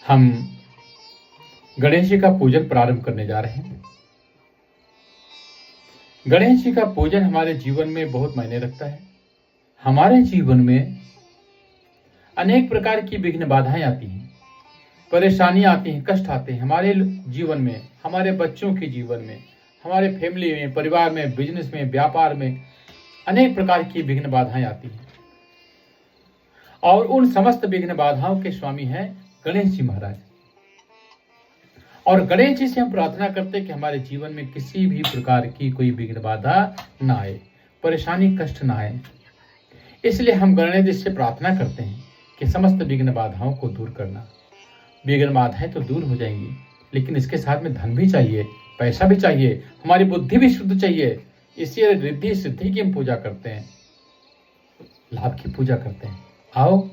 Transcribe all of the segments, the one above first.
हम गणेश जी का पूजन प्रारंभ करने जा रहे हैं। गणेश जी का पूजन हमारे जीवन में बहुत मायने रखता है। हमारे जीवन में अनेक प्रकार की विघ्न बाधाएं आती हैं, परेशानियां आती हैं, कष्ट आते हैं हमारे जीवन में, हमारे बच्चों के जीवन में, हमारे फैमिली में, परिवार में, बिजनेस में, व्यापार में अनेक प्रकार की विघ्न बाधाएं आती हैं। और उन समस्त विघ्न बाधाओं के स्वामी हैं गणेश जी महाराज। और गणेश जी से हम प्रार्थना करते हैं कि हमारे जीवन में किसी भी प्रकार की कोई विघ्न बाधा ना आए, परेशानी, कष्ट ना आए। इसलिए हम गणेश जी से प्रार्थना करते हैं कि समस्त विघ्न बाधाओं को दूर करना। विघ्न बाधाएं तो दूर हो जाएंगी, लेकिन इसके साथ में धन भी चाहिए, पैसा भी चाहिए, हमारी बुद्धि भी शुद्ध चाहिए। इसलिए रिद्धि सिद्धि की हम पूजा करते हैं, लाभ की पूजा करते हैं। आओ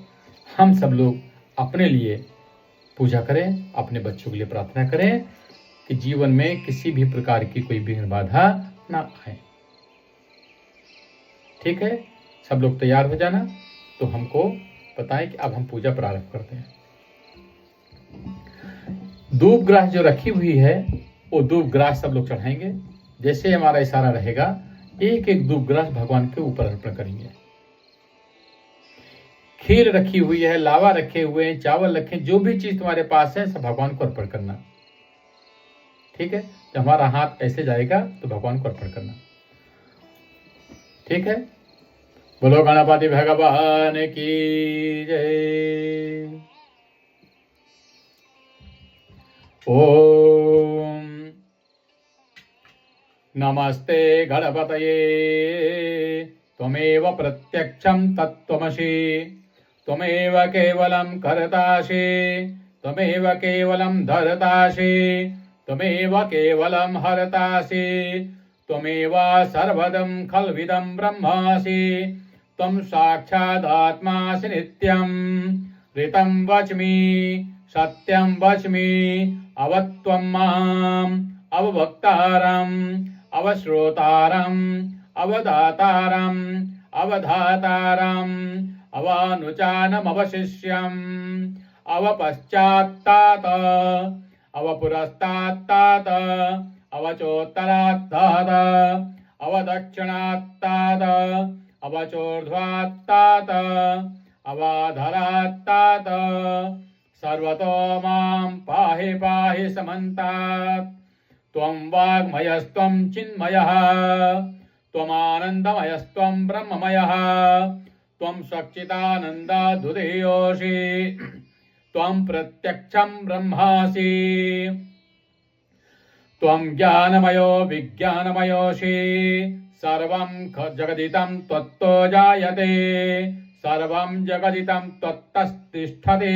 हम सब लोग अपने लिए पूजा करें, अपने बच्चों के लिए प्रार्थना करें कि जीवन में किसी भी प्रकार की कोई विघ्न बाधा ना आए। ठीक है, सब लोग तैयार हो जाना। तो हमको बताएं कि अब हम पूजा प्रारंभ करते हैं। धूप ग्रास जो रखी हुई है वो धूप ग्रास सब लोग चढ़ाएंगे। जैसे हमारा इशारा रहेगा, एक एक धूप ग्रास भगवान के ऊपर अर्पण करेंगे। खीर रखी हुई है, लावा रखे हुए हैं, चावल रखे, जो भी चीज तुम्हारे पास है सब भगवान को अर्पण करना। ठीक है, जब हमारा हाथ ऐसे जाएगा तो भगवान को अर्पण करना। ठीक है, बोलो गणपति भगवान की जय। ओम नमस्ते गणपतये, त्वमेव प्रत्यक्षं तत्त्वमसि, त्वमेव केवलं कर्तासि, त्वमेव केवलं धर्तासि, त्वमेव केवलं हर्तासि, त्वमेव सर्वदं खल्विदं ब्रह्मासि, त्वं साक्षादात्मासि नित्यं। ऋतं वच्मि, सत्यं वच्मि, अवत्वं माम् अवभक्तारम्, अवश्रोतारम्, अवदातारम्, अवधातारम्, अवानुचानमवशिष्यम्, अवपश्चात्तात, अवपुरस्तात्तात, अवचोत्तरात्तात, अवदक्षिणात्तात, अवचोर्ध्वात्तात, अवाधरात्तात, सर्वतो मां पाहि पाहि समन्तात्। त्वं वाग्मयस्त्वं चिन्मयः, त्वमानन्दमयस्त्वं ब्रह्ममयः, त्वं सच्चिदानन्दाद्वितीयोऽसि, त्वं प्रत्यक्षं ब्रह्मासि, त्वं ज्ञानमयो विज्ञानमयोऽसि, सर्वं जगदिदं त्वत्तो जायते, सर्वं जगदिदं त्वत्तस्तिष्ठते,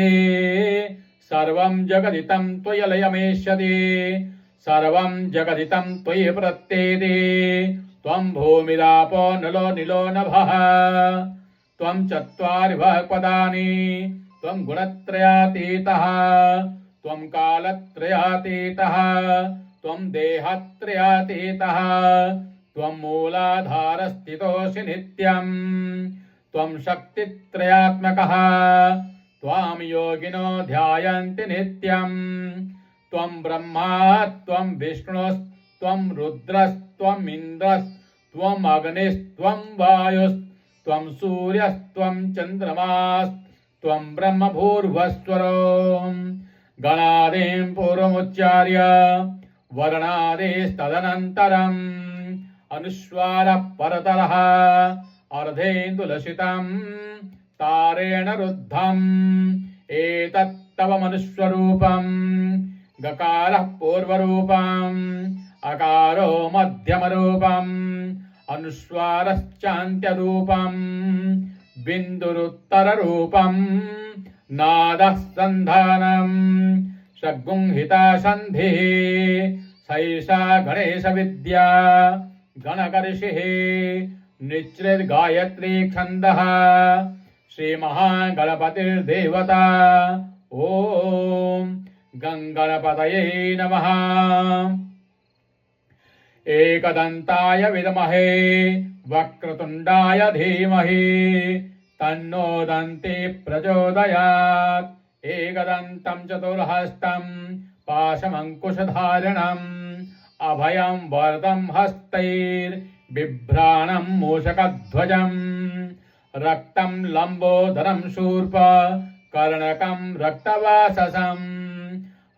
सर्वं जगदिदं त्वयलयमेष्यति, सर्वं जगदिदं त्वयि प्रत्येति। त्वं भूमिरापो नलो निलो नभः, त्वं चत्वारिवः पदानि, त्वं गुणत्रयातीतः, त्वं कालत्रयातीतः, त्वं देहत्रयातीतः, त्वं मूलाधारस्थितोऽसि नित्यम्, त्वं शक्तित्रयात्मकः, त्वां योगिनो ध्यायन्ति नित्यम्। त्वं ब्रह्मा, त्वं विष्णुस्त्वं रुद्रस्त्वम् इन्द्रस्त्वम् अग्निस्त्वं वायुस्त्वं सूर्यस्त्वं चन्द्रमास्त्वं ब्रह्म भूर्भुवस्वरो। गणादिं पूर्वमुच्चार्य वर्णादिस्तदनन्तरम् अनुस्वारः परतरः अर्धेन्दुलसितं तारेण रुद्धम्। एतत्तव मनुस्वरूपम्। गकारः पूर्वरूपम्, अकारो मध्यमरूपम्, अनुस्वारश्चान्त्यरूपम्, बिन्दुरुत्तररूपम्, नादः सन्धानम्, षड्गुंहिता सन्धिः। सैषा गणेशविद्या गणकर्षिः, निश्चितगायत्री छन्दः, श्रीमहागणपतिर्देवता। ॐ गणपतये नमः। एकदन्ताय विद्महे वक्रतुण्डाय धीमहि तन्नो दन्ती प्रचोदयात्। एकदन्तं चतुर्हस्तं पाशमङ्कुशधारिणम् अभयं वरदं हस्तैर्बिभ्राणं मूषकध्वजम् रक्तं लम्बोदरं शूर्प कर्णकं रक्तवाससं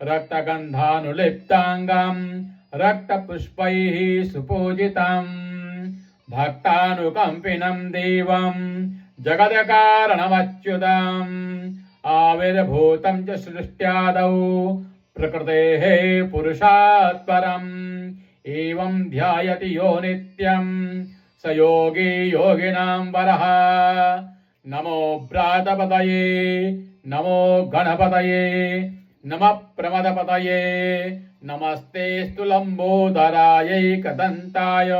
रक्तगन्धानुलिप्ताङ्गं रक्तपुष्पैः सुपूजितम् भक्तानुकम्पिनं देवं जगत्कारणमच्युतम् आविर्भूतं च सृष्ट्यादौ प्रकृतेः पुरुषात् परम् एवं ध्यायति यो नित्यं स योगी योगिनां वरः। नमो व्रातपतये नमो गणपतये नमः प्रमदपतये नमस्तेऽस्तु लम्बोदरायैकदन्ताय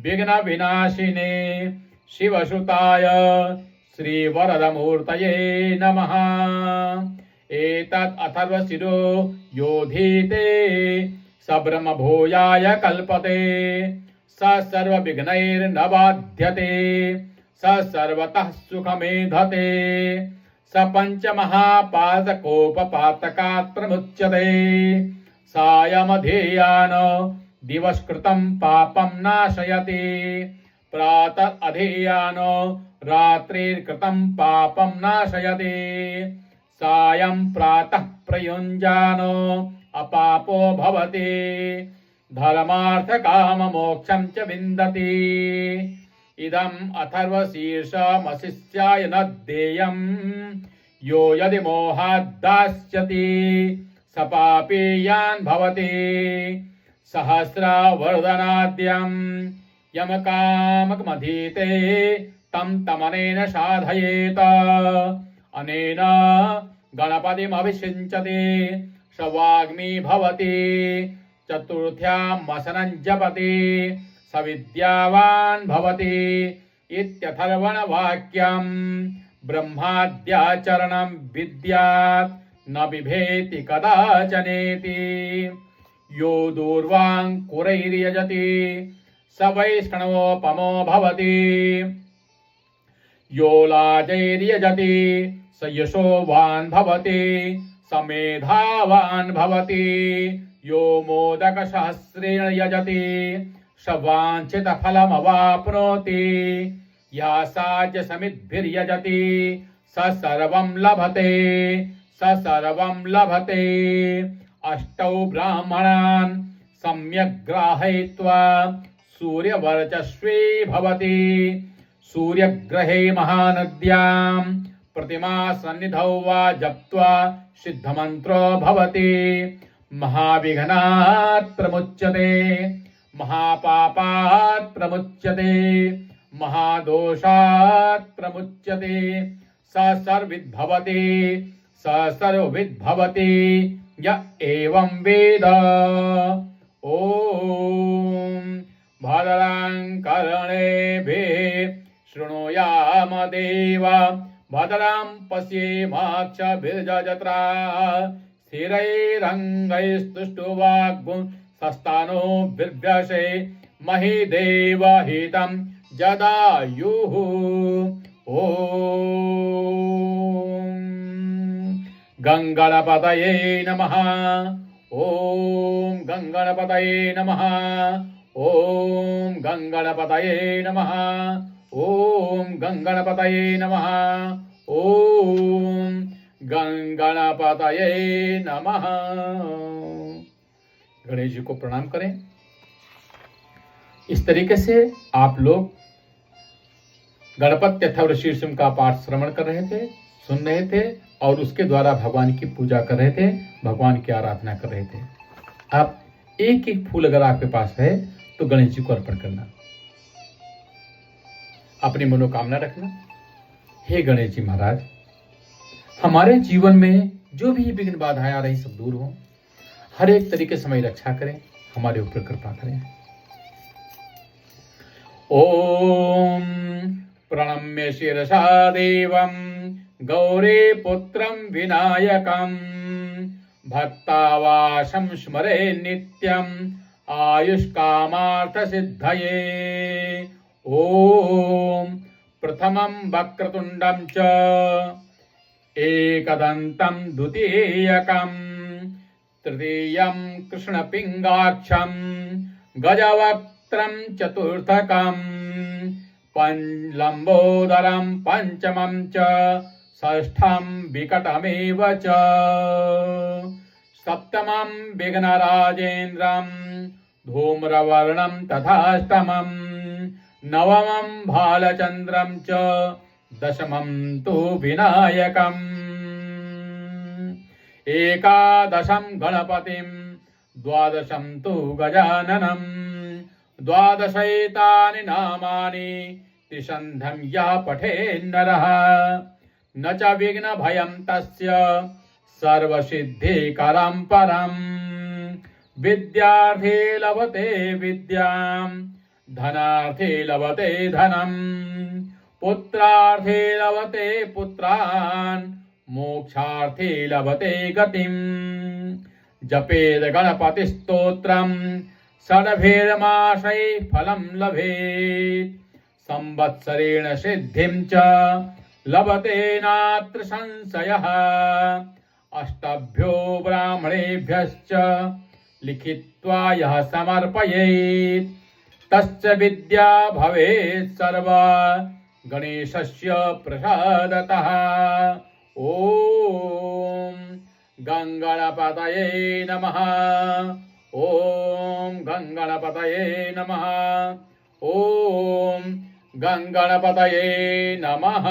विघ्नविनाशिने शिवसुताय श्रीवरदमूर्तये नमः। एतत् अथर्वशिरो योधीते स ब्रह्मभूयाय कल्पते स सर्वविघ्नैर्न बाध्यते स सर्वतः सुखमेधते स पञ्चमहापादकोपपातकात् प्रमुच्यते सायमधेयान दिवस्कृतं पापं नाशयति प्रातः अधेयान रात्रिर्कृतं पापं नाशयति सायं प्रातः प्रयुञ्जानो अपापो भवति धर्मार्थकाममोक्षं च विन्दति। इदम् अथर्वशीर्षमशिष्याय न देयम् यो यदि मोहाद्दास्यति स पापीयान् भवति। सहस्रवर्धनाद्यम् यमकामकमधीते तं तमनेन साधयेत अनेन गणपतिमभिषिञ्चति स वाग्मी भवति चतुर्थ्यामसनं जपति स विद्यावान् भवति इत्यथर्वणवाक्यम् ब्रह्माद्याचरणं विद्यात् न बिभेति कदाचनेति। यो दूर्वाङ्कुरैर्यजति स वैष्णवोपमो भवति यो लाजैर्यजति स यशोवान् भवति स मेधावान् भवति यो मोदकसहस्रेण यजति स वाञ्छितफलमवाप्नोति या साज्य समिद्भिर्यजति स सर्वं लभते स सर्वं लभते। अष्टौ ब्राह्मणान् सम्यक् ग्राहयित्वा सूर्यवर्चस्वी भवति सूर्यग्रहे महानद्यां प्रतिमा सन्निधौ वा जप्त्वा सिद्धमन्त्रो भवति महाविघ्नात् प्रमुच्यते महापापात् प्रमुच्यते महादोषात् प्रमुच्यते स सर्वविद्भवति स सर्वविद्भवति य एवं वेद। ॐ भद्रं कर्णेभिः शृणुयाम देव भद्रं पश्येमाक्षभिर्यजत्रा स्थिरैरङ्गैस्तुष्टुवाग्गुंसस्तानो बिभ्यसे महि देवहितं जदायुः। ॐ गङ्गणपतये नमः। ॐ गङ्गणपतये नमः। ॐ गङ्गणपतये नमः। ॐ गङ्गणपतये नमः। ॐ गङ्गणपतये नमः। गणेश जी को प्रणाम करें। इस तरीके से आप लोग गणपति अथर्वशीर्षम का पाठ श्रवण कर रहे थे, सुन रहे थे और उसके द्वारा भगवान की पूजा कर रहे थे, भगवान की आराधना कर रहे थे। आप एक एक फूल अगर आपके पास है तो गणेश जी को अर्पण करना, अपनी मनोकामना रखना। हे गणेश जी महाराज, हमारे जीवन में जो भी विघ्न बाधाएं आ रही सब दूर हो, हर एक तरीके से हमारी रक्षा करें, हमारे ऊपर कृपा करें। ओम प्रणम्य शिरसा देवं गौरी पुत्रं विनायकं भक्तावासं स्मरे नित्यं आयुष्कामार्थ सिद्धये। ओम प्रथमं वक्रतुंडं च एकदन्तं द्वितीयकं तृतीयं कृष्णपिङ्गाक्षं गजवक्त्रं चतुर्थकं लम्बोदरं पञ्चमं च षष्ठं विकटमेव च सप्तमं विघ्नराजेन्द्रं धूम्रवर्णं तथाष्टमं नवमं भालचन्द्रं च दशमं तु विनायकम् एकादशं गणपतिं द्वादशं तु गजाननं द्वादशैतानि नामानि त्रिसन्ध्यं यः पठेन्नरः न च विघ्नभयं तस्य सर्वसिद्धिकरं परम् विद्यार्थे लभते विद्यां धनार्थे लभते धनम् पुत्रार्थे लभते पुत्रान् मोक्षार्थे लभते गतिम् जपेद गणपतिस्तोत्रम् षड्भिर्मासैः फलं लभेत् संवत्सरेण सिद्धिं च लभते नात्र संशयः अष्टभ्यो ब्राह्मणेभ्यश्च लिखित्वा यः समर्पयेत् तस्य विद्या भवेत् सर्वा गणेशस्य प्रसादतः। ॐ गङ्गणपतये नमः। ॐ गङ्गणपतये नमः। ॐ गङ्गणपतये नमः।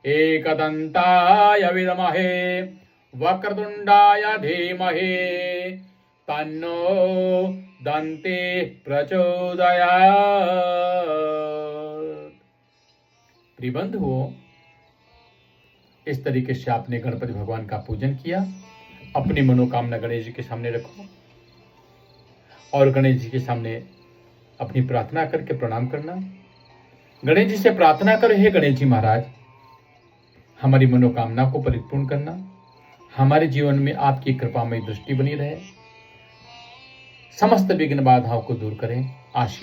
एकदन्ताय विद्महे वक्रतुण्डाय धीमहि तन्नो दन्ती प्रचोदयात्। प्रिय बंधुओं, इस तरीके से आपने गणपति भगवान का पूजन किया। अपनी मनोकामना गणेश जी के सामने रखो और गणेश जी के सामने अपनी प्रार्थना करके प्रणाम करना। गणेश जी से प्रार्थना करो, हे गणेश जी महाराज, हमारी मनोकामना को परिपूर्ण करना, हमारे जीवन में आपकी कृपामय दृष्टि बनी रहे, समस्त विघ्न बाधाओं को दूर करें। आशीर्वाद